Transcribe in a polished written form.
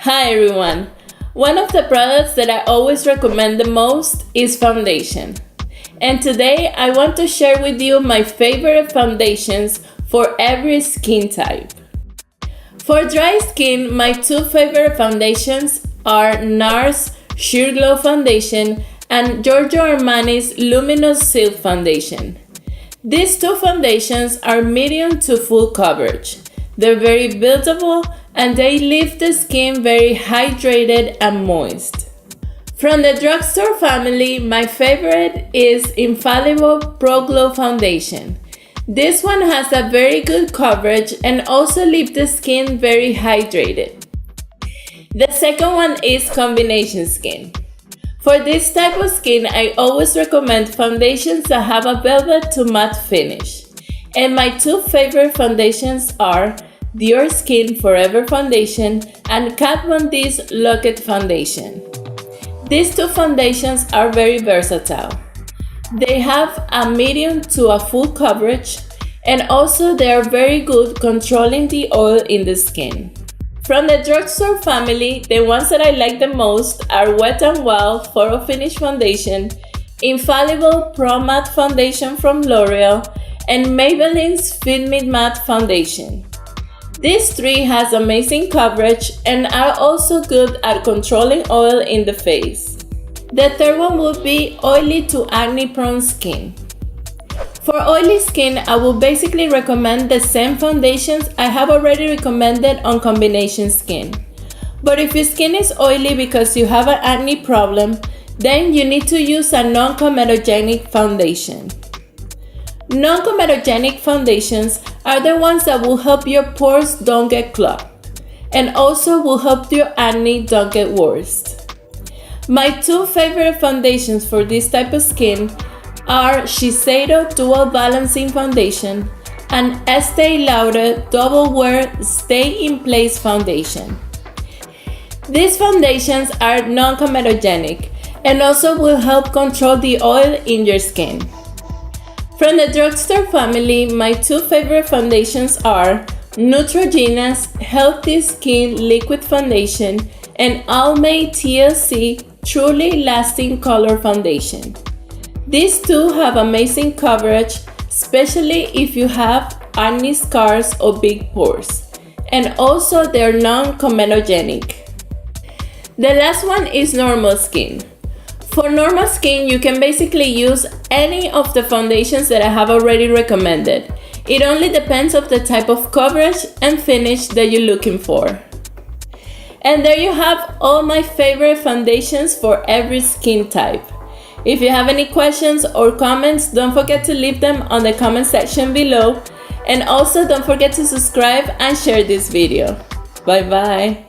Hi everyone! One of the products that I always recommend the most is foundation. And today I want to share with you my favorite foundations for every skin type. For dry skin, my two favorite foundations are NARS Sheer Glow Foundation and Giorgio Armani's Luminous Silk Foundation. These two foundations are medium to full coverage. They're very buildable and they leave the skin very hydrated and moist. From the drugstore family, my favorite is Infallible Pro Glow Foundation. This one has a very good coverage and also leaves the skin very hydrated. The second one is Combination Skin. For this type of skin, I always recommend foundations that have a velvet to matte finish. And my two favorite foundations are Dior Skin Forever Foundation and Kat Von D's Locket Foundation. These two foundations are very versatile. They have a medium to a full coverage and also they are very good controlling the oil in the skin. From the drugstore family, the ones that I like the most are Wet n Wild Photo Finish Foundation, Infallible Pro Matte Foundation from L'Oreal, and Maybelline's Fit Me Matte Foundation. These three has amazing coverage and are also good at controlling oil in the face. The third one would be Oily to Acne Prone Skin. For oily skin, I will basically recommend the same foundations I have already recommended on Combination Skin. But if your skin is oily because you have an acne problem, then you need to use a non-comedogenic foundation. Non-comedogenic foundations are the ones that will help your pores don't get clogged and also will help your acne don't get worse. My two favorite foundations for this type of skin are Shiseido Dual Balancing Foundation and Estee Lauder Double Wear Stay in Place Foundation. These foundations are non-comedogenic and also will help control the oil in your skin. From the drugstore family, my two favorite foundations are Neutrogena's Healthy Skin Liquid Foundation and Almay TLC Truly Lasting Color Foundation. These two have amazing coverage, especially if you have acne scars or big pores, and also they're non-comedogenic. The last one is normal skin. For normal skin, you can basically use any of the foundations that I have already recommended. It only depends on the type of coverage and finish that you're looking for. And there you have all my favorite foundations for every skin type. If you have any questions or comments, don't forget to leave them on the comment section below. And also don't forget to subscribe and share this video. Bye bye.